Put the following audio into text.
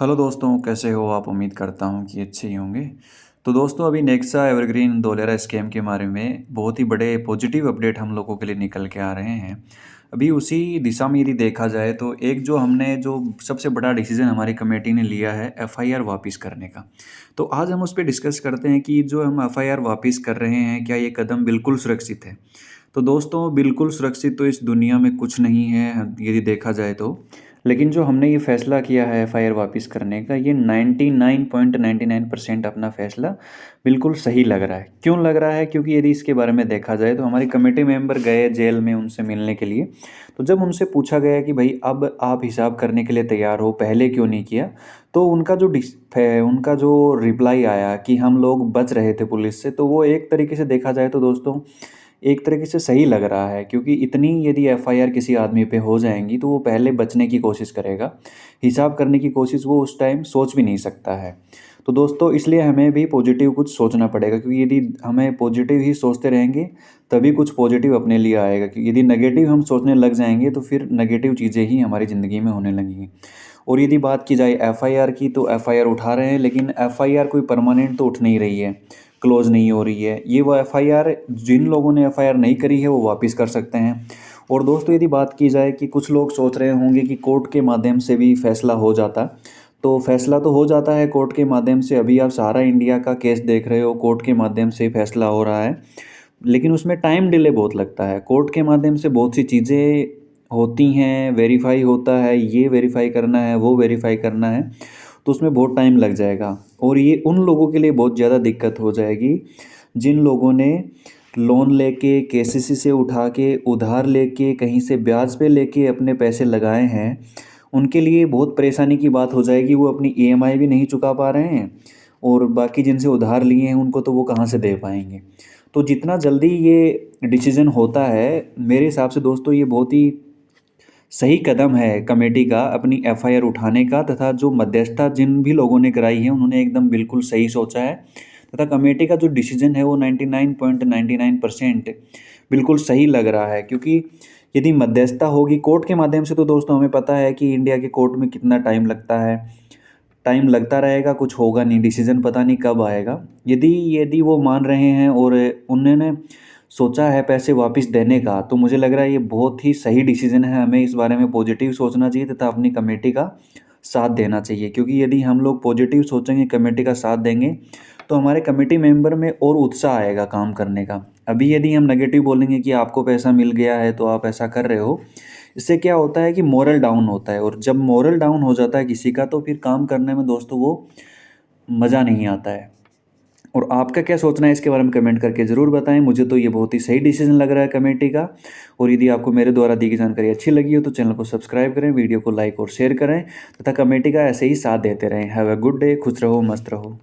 Hello दोस्तों, कैसे हो आप? उम्मीद करता हूँ कि अच्छे ही होंगे। तो दोस्तों, अभी नेक्सा एवरग्रीन धोलेरा स्कैम के बारे में बहुत ही बड़े पॉजिटिव अपडेट हम लोगों के लिए निकल के आ रहे हैं। अभी उसी दिशा में यदि देखा जाए तो एक जो सबसे बड़ा डिसीज़न हमारी कमेटी ने लिया है एफआईआर वापस करने का। तो आज हम उस पे डिस्कस करते हैं कि जो हम एफआईआर वापस कर रहे हैं, क्या ये कदम बिल्कुल सुरक्षित है? तो दोस्तों, बिल्कुल सुरक्षित तो इस दुनिया में कुछ नहीं है यदि देखा जाए तो। लेकिन जो हमने ये फ़ैसला किया है एफआईआर वापस करने का, ये 99.99% अपना फ़ैसला बिल्कुल सही लग रहा है। क्यों लग रहा है? क्योंकि यदि इसके बारे में देखा जाए तो हमारी कमेटी मेंबर गए जेल में उनसे मिलने के लिए। तो जब उनसे पूछा गया कि भाई अब आप हिसाब करने के लिए तैयार हो, पहले क्यों नहीं किया? तो उनका जो रिप्लाई आया कि हम लोग बच रहे थे पुलिस से, तो वो एक तरीके से देखा जाए तो दोस्तों एक तरीके से सही लग रहा है, क्योंकि इतनी यदि एफआईआर किसी आदमी पे हो जाएंगी तो वो पहले बचने की कोशिश करेगा। हिसाब करने की कोशिश वो उस टाइम सोच भी नहीं सकता है। तो दोस्तों, इसलिए हमें भी पॉजिटिव कुछ सोचना पड़ेगा, क्योंकि यदि हमें पॉजिटिव ही सोचते रहेंगे तभी कुछ पॉजिटिव अपने लिए आएगा। क्योंकि यदि नेगेटिव हम सोचने लग जाएंगे तो फिर नेगेटिव चीज़ें ही हमारी ज़िंदगी में होने लगेंगी। और यदि बात की जाए एफआईआर की, तो एफआईआर उठा रहे हैं, लेकिन एफआईआर कोई परमानेंट तो उठ नहीं रही है, क्लोज नहीं हो रही है। ये वो एफआईआर जिन लोगों ने एफआईआर नहीं करी है वो वापस कर सकते हैं। और दोस्तों, यदि बात की जाए कि कुछ लोग सोच रहे होंगे कि कोर्ट के माध्यम से भी फैसला हो जाता, तो फैसला तो हो जाता है कोर्ट के माध्यम से। अभी आप सारा इंडिया का केस देख रहे हो, कोर्ट के माध्यम से फैसला हो रहा है, लेकिन उसमें टाइम डिले बहुत लगता है। कोर्ट के माध्यम से बहुत सी चीज़ें होती हैं, वेरीफाई होता है, ये वेरीफाई करना है, वो वेरीफाई करना है, तो उसमें बहुत टाइम लग जाएगा। और ये उन लोगों के लिए बहुत ज़्यादा दिक्कत हो जाएगी जिन लोगों ने लोन लेके, केसीसी से उठा के, उधार लेके, कहीं से ब्याज पे लेके अपने पैसे लगाए हैं। उनके लिए बहुत परेशानी की बात हो जाएगी। वो अपनी ईएमआई भी नहीं चुका पा रहे हैं, और बाकी जिनसे उधार लिए हैं उनको तो वो कहाँ से दे पाएंगे। तो जितना जल्दी ये डिसीज़न होता है, मेरे हिसाब से दोस्तों ये बहुत ही सही कदम है कमेटी का अपनी एफआईआर उठाने का। तथा जो मध्यस्थता जिन भी लोगों ने कराई है उन्होंने एकदम बिल्कुल सही सोचा है। तथा कमेटी का जो डिसीजन है वो 99.99% बिल्कुल सही लग रहा है। क्योंकि यदि मध्यस्थता होगी कोर्ट के माध्यम से, तो दोस्तों हमें पता है कि इंडिया के कोर्ट में कितना टाइम लगता है। टाइम लगता रहेगा, कुछ होगा नहीं, डिसीजन पता नहीं कब आएगा। यदि यदि वो मान रहे हैं और उन्होंने सोचा है पैसे वापस देने का, तो मुझे लग रहा है ये बहुत ही सही डिसीजन है। हमें इस बारे में पॉजिटिव सोचना चाहिए तथा अपनी कमेटी का साथ देना चाहिए। क्योंकि यदि हम लोग पॉजिटिव सोचेंगे, कमेटी का साथ देंगे, तो हमारे कमेटी मेंबर में और उत्साह आएगा काम करने का। अभी यदि हम नेगेटिव बोलेंगे कि आपको पैसा मिल गया है तो आप ऐसा कर रहे हो, इससे क्या होता है कि मोरल डाउन होता है। और जब मोरल डाउन हो जाता है किसी का, तो फिर काम करने में दोस्तों वो मज़ा नहीं आता है। और आपका क्या सोचना है इसके बारे में कमेंट करके ज़रूर बताएं। मुझे तो ये बहुत ही सही डिसीजन लग रहा है कमेटी का। और यदि आपको मेरे द्वारा दी गई जानकारी अच्छी लगी हो तो चैनल को सब्सक्राइब करें, वीडियो को लाइक और शेयर करें, तथा कमेटी का ऐसे ही साथ देते रहें। हैव अ गुड डे, खुश रहो, मस्त रहो।